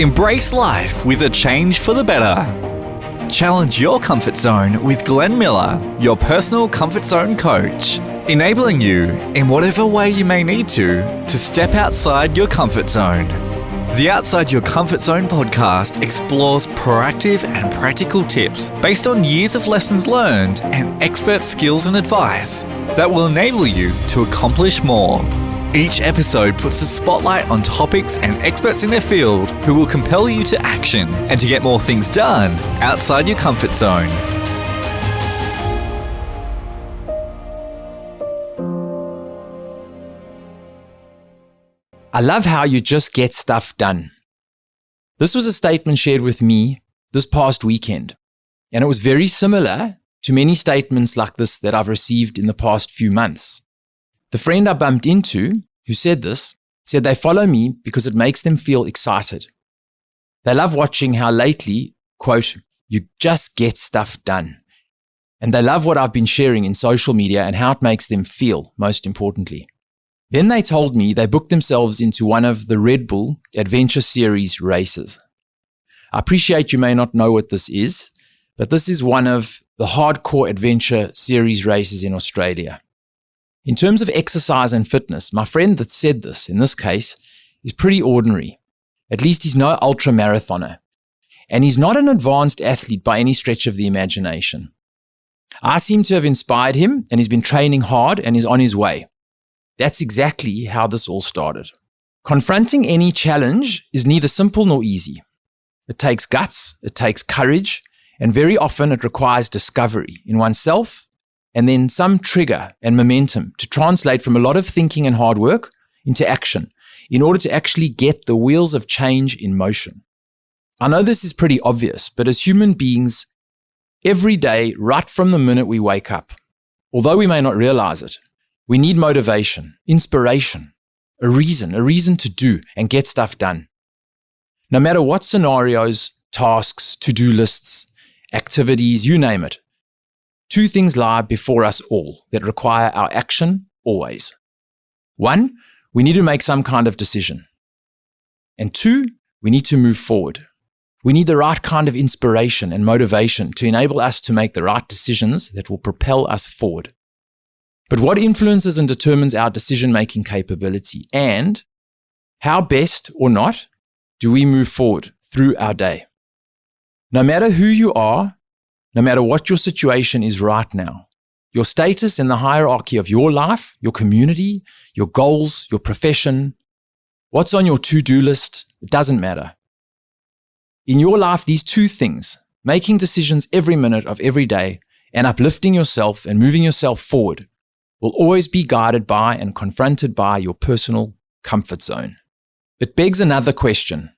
Embrace life with a change for the better. Challenge your comfort zone with Glenn Miller, your personal comfort zone coach, enabling you, in whatever way you may need to step outside your comfort zone. The Outside Your Comfort Zone podcast explores proactive and practical tips based on years of lessons learned and expert skills and advice that will enable you to accomplish more. Each episode puts a spotlight on topics and experts in their field who will compel you to action and to get more things done outside your comfort zone. I love how you just get stuff done. This was a statement shared with me this past weekend, and it was very similar to many statements like this that I've received in the past few months. The friend I bumped into who said this said they follow me because it makes them feel excited. They love watching how lately, quote, you just get stuff done. And they love what I've been sharing in social media and how it makes them feel, most importantly. Then they told me they booked themselves into one of the Red Bull Adventure Series races. I appreciate you may not know what this is, but this is one of the hardcore Adventure Series races in Australia. In terms of exercise and fitness, my friend that said this, in this case, is pretty ordinary. At least he's no ultra-marathoner. And he's not an advanced athlete by any stretch of the imagination. I seem to have inspired him, and he's been training hard and is on his way. That's exactly how this all started. Confronting any challenge is neither simple nor easy. It takes guts, it takes courage, and very often it requires discovery in oneself and then some trigger and momentum to translate from a lot of thinking and hard work into action in order to actually get the wheels of change in motion. I know this is pretty obvious, but as human beings, every day, right from the minute we wake up, although we may not realize it, we need motivation, inspiration, a reason to do and get stuff done. No matter what scenarios, tasks, to-do lists, activities, you name it, two things lie before us all that require our action always. One, we need to make some kind of decision. And two, we need to move forward. We need the right kind of inspiration and motivation to enable us to make the right decisions that will propel us forward. But what influences and determines our decision-making capability, and how best or not do we move forward through our day? No matter who you are, no matter what your situation is right now, your status in the hierarchy of your life, your community, your goals, your profession, what's on your to-do list, it doesn't matter. In your life, these two things, making decisions every minute of every day and uplifting yourself and moving yourself forward, will always be guided by and confronted by your personal comfort zone. It begs another question.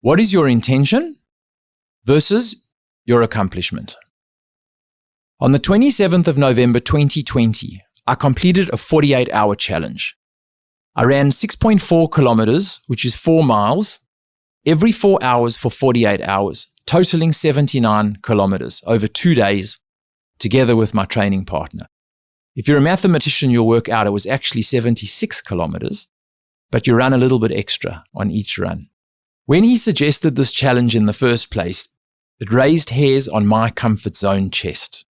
What is your intention versus your accomplishment? On the 27th of November 2020, I completed a 48-hour challenge. I ran 6.4 kilometers, which is 4 miles, every 4 hours for 48 hours, totaling 79 kilometers over 2 days, together with my training partner. If you're a mathematician, you'll work out it was actually 76 kilometers, but you run a little bit extra on each run. When he suggested this challenge in the first place, it raised hairs on my comfort zone chest.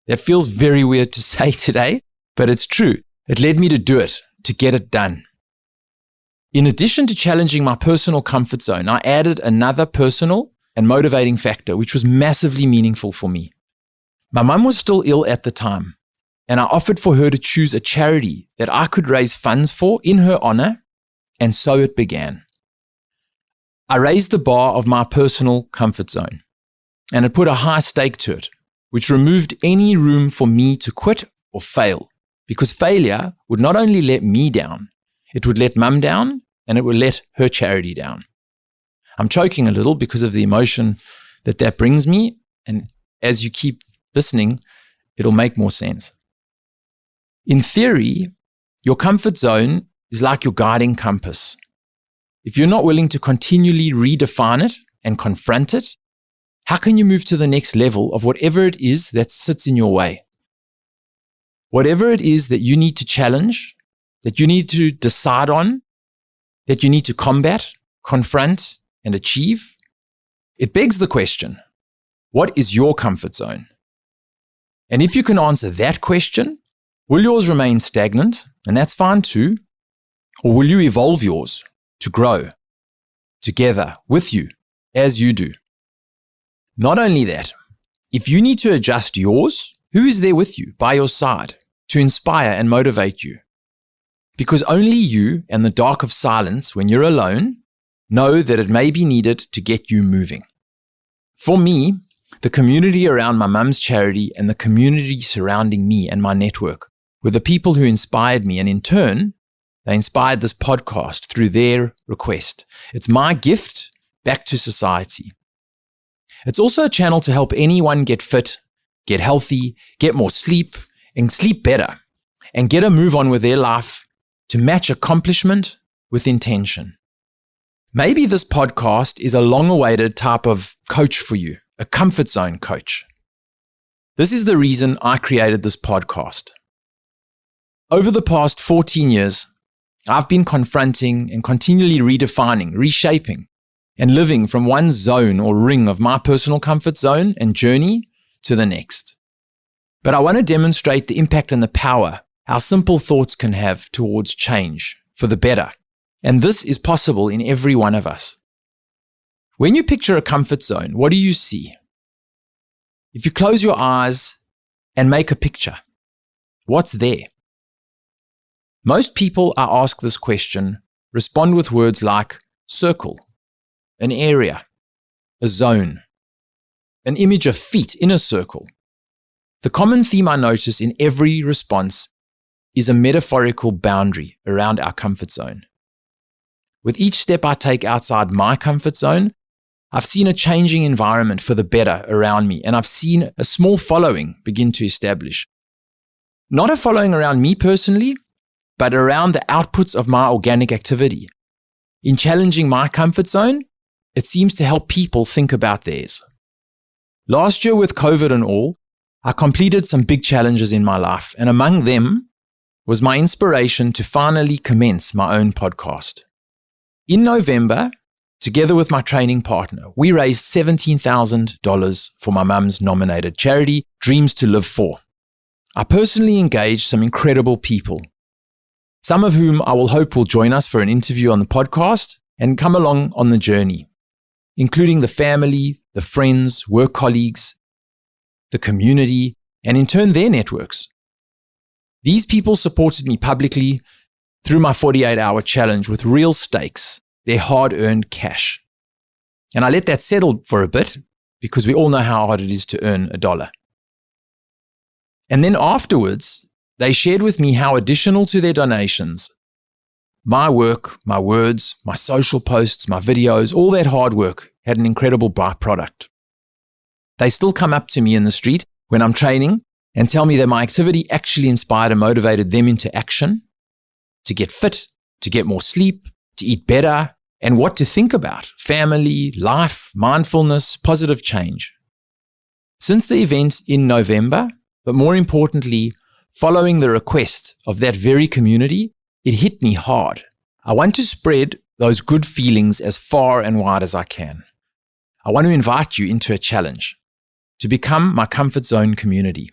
That feels very weird to say today, but it's true. It led me to do it, to get it done. In addition to challenging my personal comfort zone, I added another personal and motivating factor, which was massively meaningful for me. My mum was still ill at the time, and I offered for her to choose a charity that I could raise funds for in her honor, and so it began. I raised the bar of my personal comfort zone, and it put a high stake to it, which removed any room for me to quit or fail, because failure would not only let me down, it would let mum down, and it would let her charity down. I'm choking a little because of the emotion that brings me, and as you keep listening, it'll make more sense. In theory, your comfort zone is like your guiding compass. If you're not willing to continually redefine it and confront it, how can you move to the next level of whatever it is that sits in your way? Whatever it is that you need to challenge, that you need to decide on, that you need to combat, confront, and achieve? It begs the question, what is your comfort zone? And if you can answer that question, will yours remain stagnant? And that's fine too. Or will you evolve yours to grow together with you as you do? Not only that, if you need to adjust yours, who is there with you by your side to inspire and motivate you? Because only you and the dark of silence when you're alone know that it may be needed to get you moving. For me, the community around my mum's charity and the community surrounding me and my network were the people who inspired me, and in turn, they inspired this podcast through their request. It's my gift back to society. It's also a channel to help anyone get fit, get healthy, get more sleep, and sleep better, and get a move on with their life to match accomplishment with intention. Maybe this podcast is a long-awaited type of coach for you, a comfort zone coach. This is the reason I created this podcast. Over the past 14 years, I've been confronting and continually redefining, reshaping, and living from one zone or ring of my personal comfort zone and journey to the next. But I want to demonstrate the impact and the power our simple thoughts can have towards change for the better. And this is possible in every one of us. When you picture a comfort zone, what do you see? If you close your eyes and make a picture, what's there? Most people I ask this question respond with words like circle, an area, a zone, an image of feet in a circle. The common theme I notice in every response is a metaphorical boundary around our comfort zone. With each step I take outside my comfort zone, I've seen a changing environment for the better around me, and I've seen a small following begin to establish. Not a following around me personally, but around the outputs of my organic activity. In challenging my comfort zone, it seems to help people think about theirs. Last year with COVID and all, I completed some big challenges in my life, and among them was my inspiration to finally commence my own podcast. In November, together with my training partner, we raised $17,000 for my mum's nominated charity, Dreams to Live For. I personally engaged some incredible people, some of whom I will hope will join us for an interview on the podcast and come along on the journey, including the family, the friends, work colleagues, the community, and in turn their networks. These people supported me publicly through my 48-hour challenge with real stakes, their hard-earned cash. And I let that settle for a bit because we all know how hard it is to earn $1. And then afterwards, they shared with me how additional to their donations, my work, my words, my social posts, my videos, all that hard work had an incredible byproduct. They still come up to me in the street when I'm training and tell me that my activity actually inspired and motivated them into action, to get fit, to get more sleep, to eat better, and what to think about: family, life, mindfulness, positive change. Since the event in November, but more importantly, following the request of that very community, it hit me hard. I want to spread those good feelings as far and wide as I can. I want to invite you into a challenge to become my comfort zone community.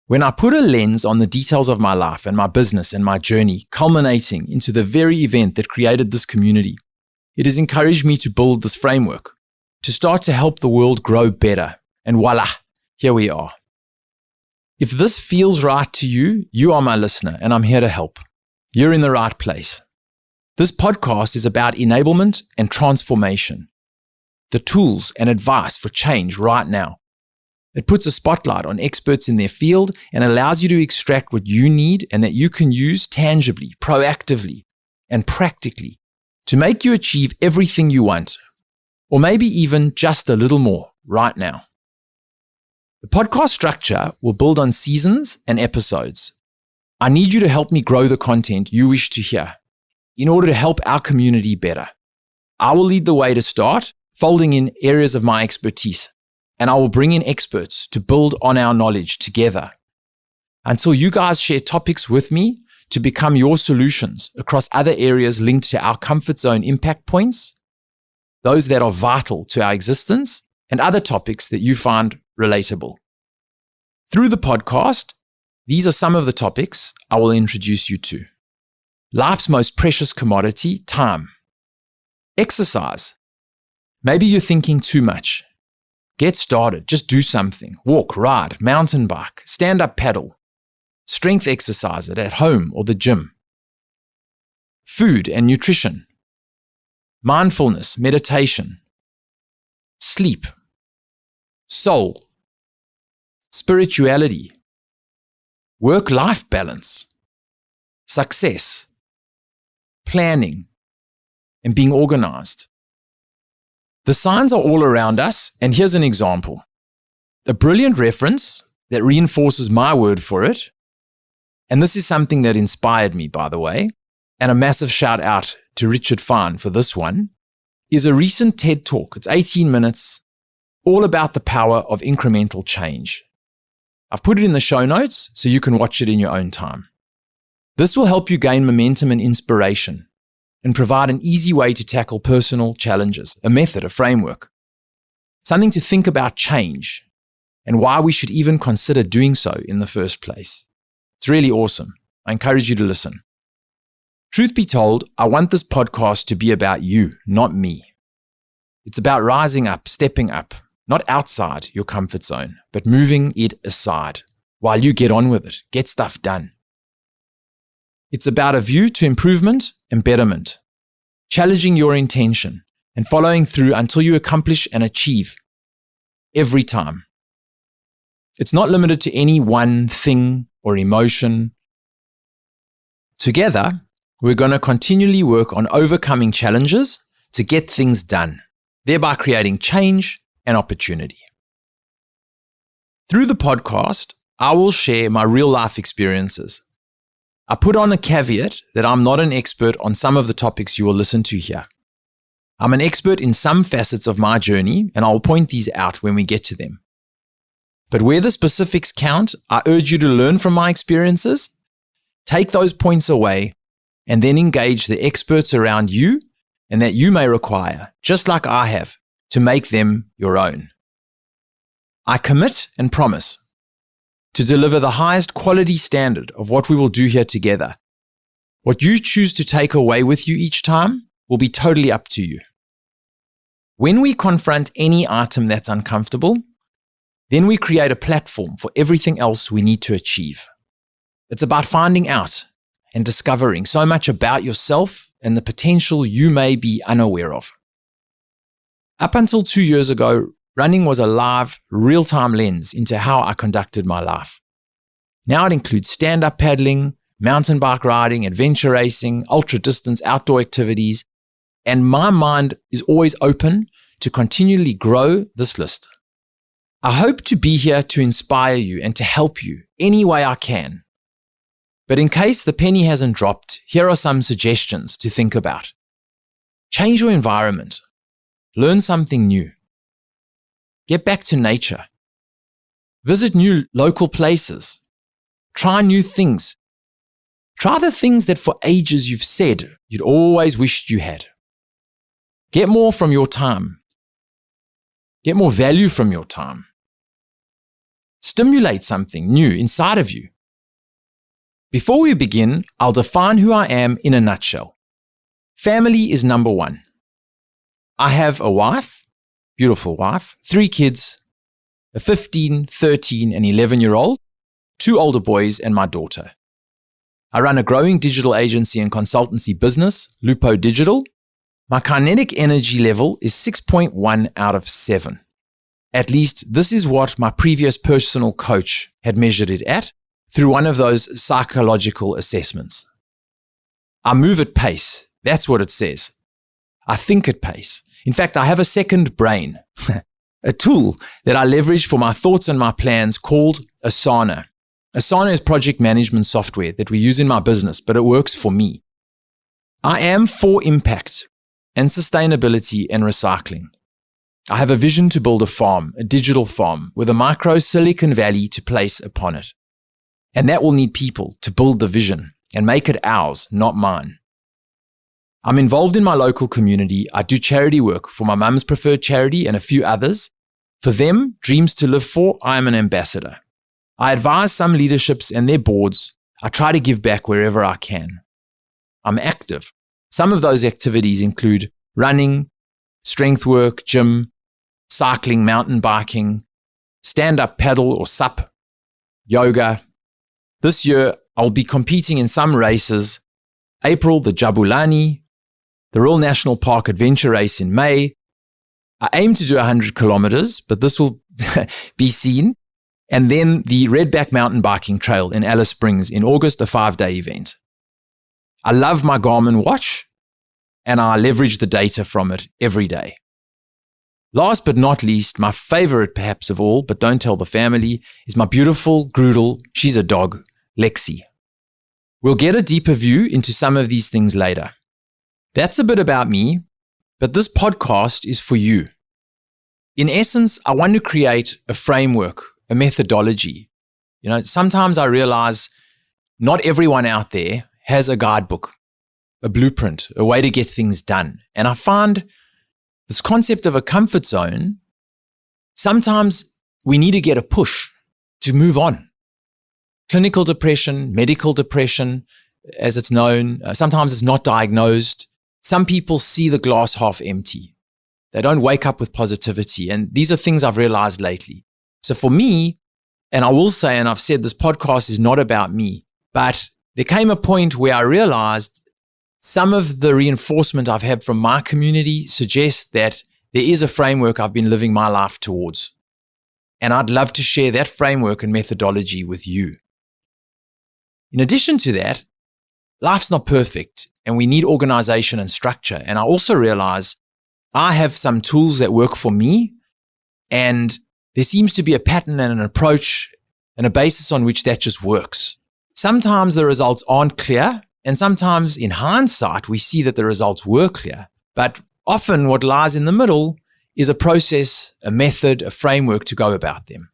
When I put a lens on the details of my life and my business and my journey, culminating into the very event that created this community, it has encouraged me to build this framework, to start to help the world grow better. And voila, here we are. If this feels right to you, you are my listener and I'm here to help. You're in the right place. This podcast is about enablement and transformation, the tools and advice for change right now. It puts a spotlight on experts in their field and allows you to extract what you need and that you can use tangibly, proactively, and practically to make you achieve everything you want, or maybe even just a little more right now. The podcast structure will build on seasons and episodes. I need you to help me grow the content you wish to hear in order to help our community better. I will lead the way to start, folding in areas of my expertise, and I will bring in experts to build on our knowledge together until you guys share topics with me to become your solutions across other areas linked to our comfort zone impact points. those that are vital to our existence, and other topics that you find relatable. Through the podcast, these are some of the topics I will introduce you to. Life's most precious commodity, time. Exercise. Maybe you're thinking too much. Get started. Just do something. Walk, ride, mountain bike, stand up paddle. Strength exercise it at home or the gym. Food and nutrition. Mindfulness, meditation. Sleep. Soul. Spirituality. Work-life balance. Success. Planning. And being organized. The signs are all around us, and here's an example. A brilliant reference that reinforces my word for it, and this is something that inspired me, by the way, and a massive shout out to Richard Fine for this one, is a recent TED Talk. It's 18 minutes, all about the power of incremental change. I've put it in the show notes so you can watch it in your own time. This will help you gain momentum and inspiration and provide an easy way to tackle personal challenges, a method, a framework, something to think about change and why we should even consider doing so in the first place. It's really awesome. I encourage you to listen. Truth be told, I want this podcast to be about you, not me. It's about rising up, stepping up, not outside your comfort zone, but moving it aside while you get on with it, get stuff done. It's about a view to improvement and betterment, challenging your intention and following through until you accomplish and achieve every time. It's not limited to any one thing or emotion. Together, we're going to continually work on overcoming challenges to get things done, thereby creating change and opportunity. Through the podcast, I will share my real-life experiences. I put on a caveat that I'm not an expert on some of the topics you will listen to here. I'm an expert in some facets of my journey, and I'll point these out when we get to them. But where the specifics count, I urge you to learn from my experiences, take those points away, and then engage the experts around you and that you may require, just like I have, to make them your own. I commit and promise to deliver the highest quality standard of what we will do here together. What you choose to take away with you each time will be totally up to you. When we confront any item that's uncomfortable, then we create a platform for everything else we need to achieve. It's about finding out and discovering so much about yourself and the potential you may be unaware of. Up until 2 years ago, running was a live, real-time lens into how I conducted my life. Now it includes stand-up paddling, mountain bike riding, adventure racing, ultra-distance outdoor activities, and my mind is always open to continually grow this list. I hope to be here to inspire you and to help you any way I can. But in case the penny hasn't dropped, here are some suggestions to think about. Change your environment. Learn something new. Get back to nature. Visit new local places. Try new things. Try the things that for ages you've said you'd always wished you had. Get more from your time. Get more value from your time. Stimulate something new inside of you. Before we begin, I'll define who I am in a nutshell. Family is number one. I have a wife, beautiful wife, 3 kids, a 15, 13, and 11-year-old, 2 older boys, and my daughter. I run a growing digital agency and consultancy business, Lupo Digital. My kinetic energy level is 6.1 out of 7. At least this is what my previous personal coach had measured it at through one of those psychological assessments. I move at pace. That's what it says. I think at pace. In fact, I have a second brain, a tool that I leverage for my thoughts and my plans called Asana. Asana is project management software that we use in my business, but it works for me. I am for impact and sustainability and recycling. I have a vision to build a farm, a digital farm, with a micro Silicon Valley to place upon it. And that will need people to build the vision and make it ours, not mine. I'm involved in my local community. I do charity work for my mum's preferred charity and a few others. For them, Dreams to Live For, I am an ambassador. I advise some leaderships and their boards. I try to give back wherever I can. I'm active. Some of those activities include running, strength work, gym, cycling, mountain biking, stand-up paddle or SUP, yoga. This year, I'll be competing in some races. April, the Jabulani, the Royal National Park Adventure Race in May. I aim to do 100 kilometers, but this will be seen. And then the Redback Mountain Biking Trail in Alice Springs in August, a 5-day event. I love my Garmin watch, and I leverage the data from it every day. Last but not least, my favorite perhaps of all, but don't tell the family, is my beautiful Groodle, she's a dog, Lexi. We'll get a deeper view into some of these things later. That's a bit about me, but this podcast is for you. In essence, I want to create a framework, a methodology. Sometimes I realize not everyone out there has a guidebook, a blueprint, a way to get things done. And I find this concept of a comfort zone, sometimes we need to get a push to move on. Clinical depression, medical depression, as it's known, sometimes it's not diagnosed. Some people see the glass half empty. They don't wake up with positivity. And these are things I've realized lately. So for me, and I will say, and I've said this podcast is not about me, but there came a point where I realized some of the reinforcement I've had from my community suggests that there is a framework I've been living my life towards. And I'd love to share that framework and methodology with you. In addition to that, life's not perfect and we need organization and structure. And I also realize I have some tools that work for me, and there seems to be a pattern and an approach and a basis on which that just works. Sometimes the results aren't clear, and sometimes in hindsight, we see that the results were clear. But often what lies in the middle is a process, a method, a framework to go about them.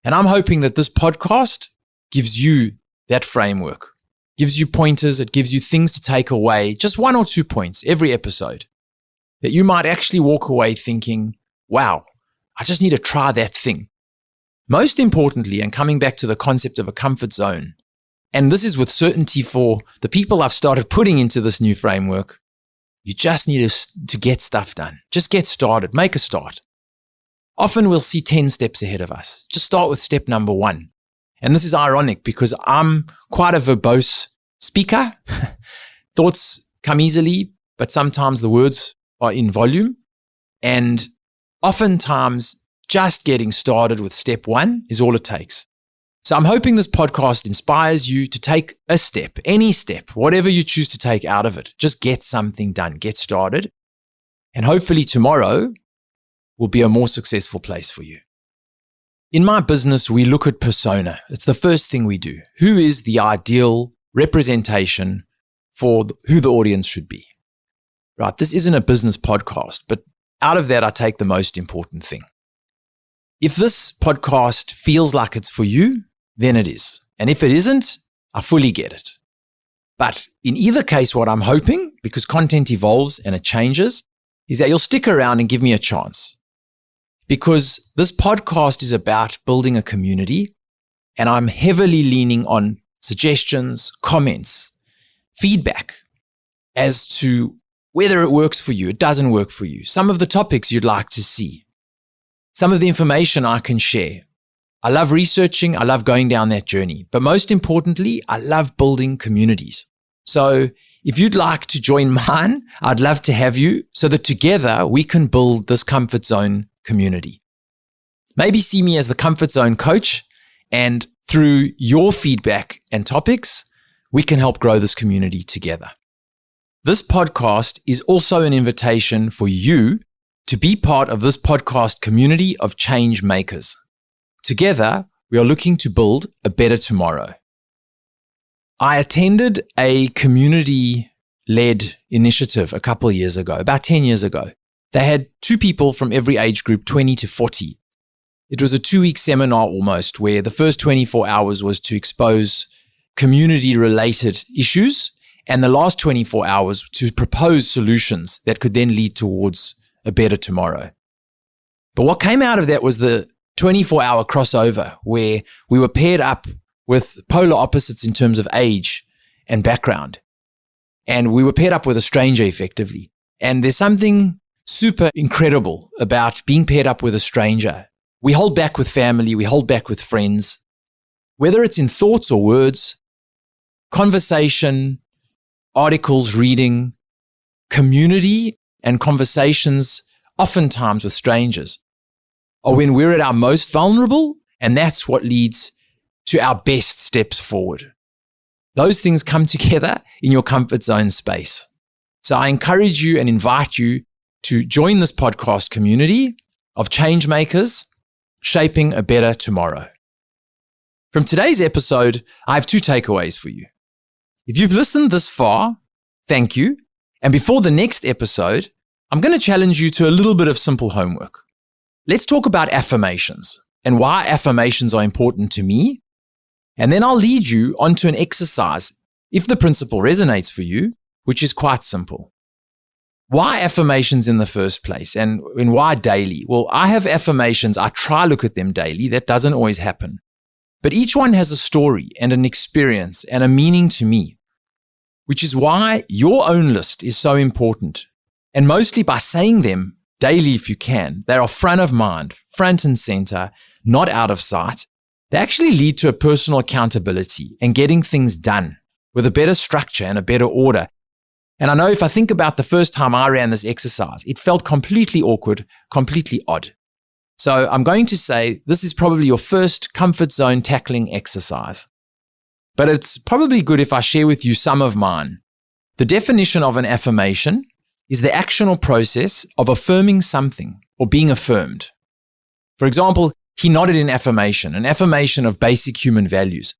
And I'm hoping that this podcast gives you that framework, gives you pointers, it gives you things to take away, just 1 or 2 points every episode, that you might actually walk away thinking, wow, I just need to try that thing. Most importantly, and coming back to the concept of a comfort zone, and this is with certainty for the people I've started putting into this new framework, you just need to get stuff done. Just get started, make a start. Often we'll see 10 steps ahead of us. Just start with step number 1. And this is ironic because I'm quite a verbose speaker. Thoughts come easily, but sometimes the words are in volume. And oftentimes, just getting started with step 1 is all it takes. So I'm hoping this podcast inspires you to take a step, any step, whatever you choose to take out of it. Just get something done, get started. And hopefully tomorrow will be a more successful place for you. In my business, we look at persona. It's the first thing we do. Who is the ideal representation for who the audience should be? Right? This isn't a business podcast, but out of that, I take the most important thing. If this podcast feels like it's for you, then it is. And if it isn't, I fully get it. But in either case, what I'm hoping, because content evolves and it changes, is that you'll stick around and give me a chance. Because this podcast is about building a community, and I'm heavily leaning on suggestions, comments, feedback as to whether it works for you, it doesn't work for you, some of the topics you'd like to see, some of the information I can share. I love researching, I love going down that journey, but most importantly, I love building communities. So if you'd like to join mine, I'd love to have you so that together we can build this comfort zone community. Maybe see me as the comfort zone coach, and through your feedback and topics, we can help grow this community together. This podcast is also an invitation for you to be part of this podcast community of change makers. Together, we are looking to build a better tomorrow. I attended a community-led initiative a couple of years ago, about 10 years ago. They had 2 people from every age group, 20 to 40. It was a 2-week seminar almost, where the first 24 hours was to expose community-related issues, and the last 24 hours to propose solutions that could then lead towards a better tomorrow. But what came out of that was the 24-hour crossover where we were paired up with polar opposites in terms of age and background. And we were paired up with a stranger effectively. And there's something super incredible about being paired up with a stranger. We hold back with family, we hold back with friends, whether it's in thoughts or words, conversation, articles, reading, community, and conversations, oftentimes with strangers, are when we're at our most vulnerable, and that's what leads to our best steps forward. Those things come together in your comfort zone space. So I encourage you and invite you to join this podcast community of change makers shaping a better tomorrow. From today's episode, I have 2 takeaways for you. If you've listened this far, thank you. And before the next episode, I'm going to challenge you to a little bit of simple homework. Let's talk about affirmations and why affirmations are important to me. And then I'll lead you onto an exercise, if the principle resonates for you, which is quite simple. Why affirmations in the first place, and why daily? Well, I have affirmations. I try to look at them daily. That doesn't always happen. But each one has a story and an experience and a meaning to me, which is why your own list is so important. And mostly by saying them daily if you can, they are front of mind, front and center, not out of sight. They actually lead to a personal accountability and getting things done with a better structure and a better order. And I know if I think about the first time I ran this exercise, it felt completely awkward, completely odd. So I'm going to say this is probably your first comfort zone tackling exercise. But it's probably good if I share with you some of mine. The definition of an affirmation is the action or process of affirming something or being affirmed. For example, he nodded in affirmation, an affirmation of basic human values.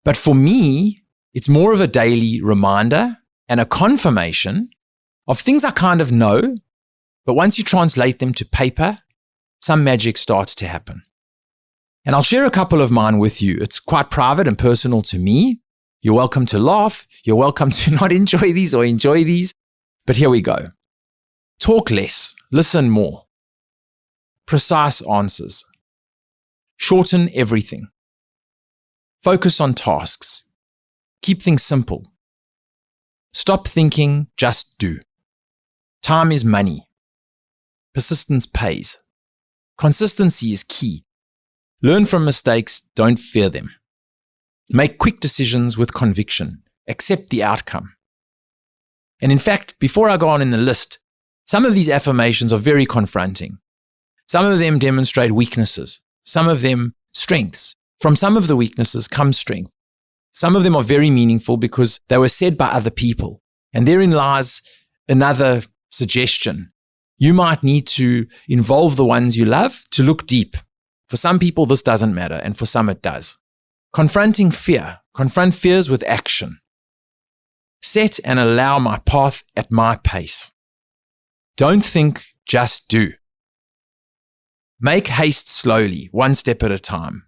But for me, it's more of a daily reminder and a confirmation of things I kind of know, but once you translate them to paper, some magic starts to happen. And I'll share a couple of mine with you. It's quite private and personal to me. You're welcome to laugh. You're welcome to not enjoy these or enjoy these. But here we go. Talk less, listen more. Precise answers. Shorten everything. Focus on tasks. Keep things simple. Stop thinking, just do. Time is money. Persistence pays. Consistency is key. Learn from mistakes, don't fear them. Make quick decisions with conviction. Accept the outcome. And in fact, before I go on in the list, some of these affirmations are very confronting. Some of them demonstrate weaknesses. Some of them strengths. From some of the weaknesses comes strength. Some of them are very meaningful because they were said by other people. And therein lies another suggestion. You might need to involve the ones you love to look deep. For some people, this doesn't matter, and for some it does. Confronting fear. Confront fears with action. Set and allow my path at my pace. Don't think, just do. Make haste slowly, one step at a time.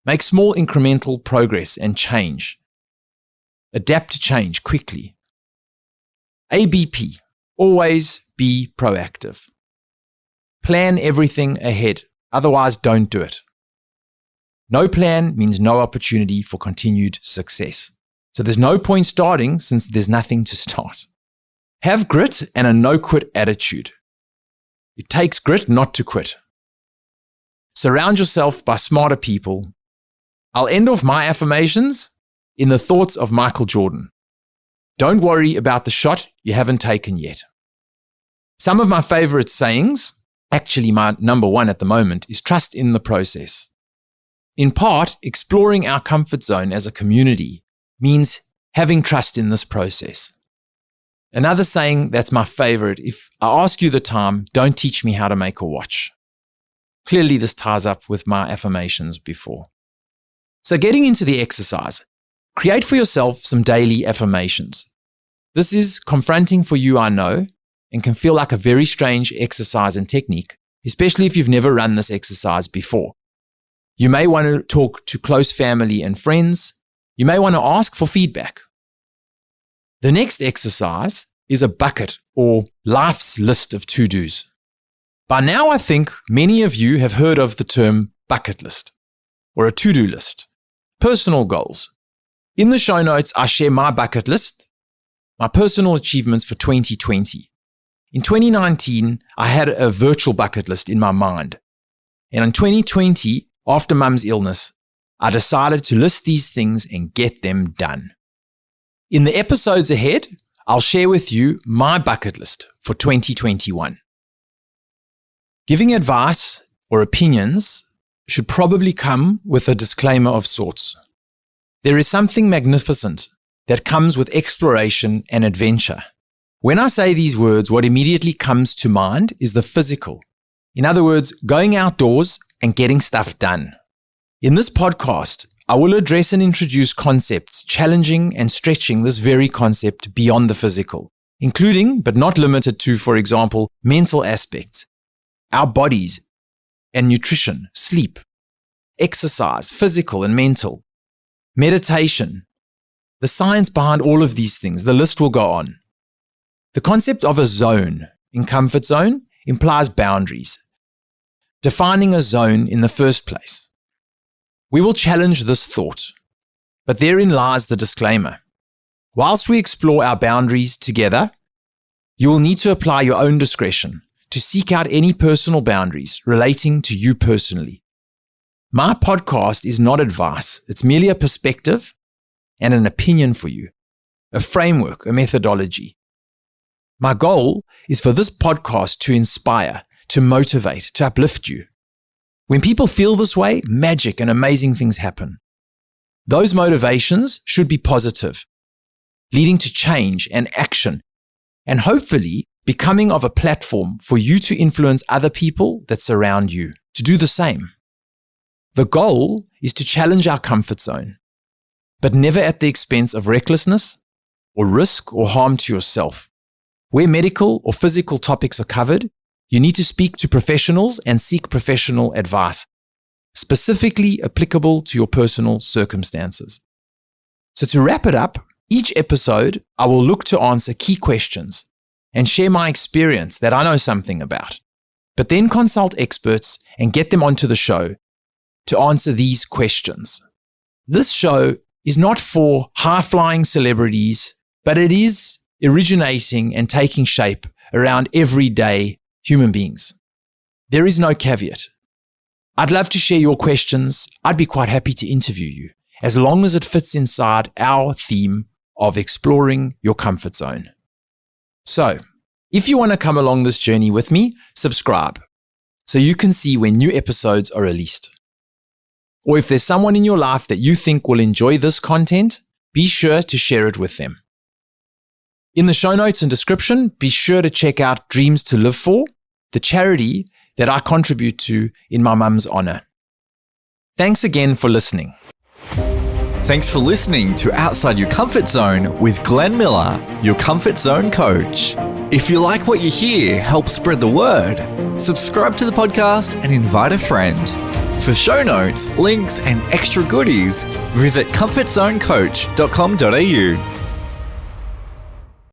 Make small incremental progress and change. Adapt to change quickly. ABP, always be proactive. Plan everything ahead, otherwise don't do it. No plan means no opportunity for continued success. So there's no point starting since there's nothing to start. Have grit and a no-quit attitude. It takes grit not to quit. Surround yourself by smarter people. I'll end off my affirmations in the thoughts of Michael Jordan. Don't worry about the shot you haven't taken yet. Some of my favorite sayings, actually my number one at the moment, is trust in the process. In part, exploring our comfort zone as a community means having trust in this process. Another saying that's my favorite, if I ask you the time, don't teach me how to make a watch. Clearly this ties up with my affirmations before. So getting into the exercise, create for yourself some daily affirmations. This is confronting for you, I know, and can feel like a very strange exercise and technique, especially if you've never run this exercise before. You may want to talk to close family and friends. You may want to ask for feedback. The next exercise is a bucket or life's list of to-dos. By now, I think many of you have heard of the term bucket list or a to-do list, personal goals. In the show notes, I share my bucket list, my personal achievements for 2020. In 2019, I had a virtual bucket list in my mind. And in 2020, after Mum's illness, I decided to list these things and get them done. In the episodes ahead, I'll share with you my bucket list for 2021. Giving advice or opinions should probably come with a disclaimer of sorts. There is something magnificent that comes with exploration and adventure. When I say these words, what immediately comes to mind is the physical. In other words, going outdoors and getting stuff done. In this podcast, I will address and introduce concepts challenging and stretching this very concept beyond the physical, including, but not limited to, for example, mental aspects, our bodies and nutrition, sleep, exercise, physical and mental, meditation, the science behind all of these things. The list will go on. The concept of a zone in comfort zone implies boundaries, defining a zone in the first place. We will challenge this thought, but therein lies the disclaimer. Whilst we explore our boundaries together, you will need to apply your own discretion to seek out any personal boundaries relating to you personally. My podcast is not advice. It's merely a perspective and an opinion for you, a framework, a methodology. My goal is for this podcast to inspire, to motivate, to uplift you. When people feel this way, magic and amazing things happen. Those motivations should be positive, leading to change and action, and hopefully becoming of a platform for you to influence other people that surround you to do the same. The goal is to challenge our comfort zone, but never at the expense of recklessness or risk or harm to yourself. Where medical or physical topics are covered, you need to speak to professionals and seek professional advice, specifically applicable to your personal circumstances. So to wrap it up, each episode, I will look to answer key questions and share my experience that I know something about, but then consult experts and get them onto the show to answer these questions. This show is not for high-flying celebrities, but it is originating and taking shape around everyday human beings. There is no caveat. I'd love to share your questions. I'd be quite happy to interview you, as long as it fits inside our theme of exploring your comfort zone. So, if you want to come along this journey with me, subscribe so you can see when new episodes are released. Or if there's someone in your life that you think will enjoy this content, be sure to share it with them. In the show notes and description, be sure to check out Dreams to Live For, the charity that I contribute to in my mum's honor. Thanks again for listening. Thanks for listening to Outside Your Comfort Zone with Glenn Miller, your comfort zone coach. If you like what you hear, help spread the word. Subscribe to the podcast and invite a friend. For show notes, links, and extra goodies, visit comfortzonecoach.com.au.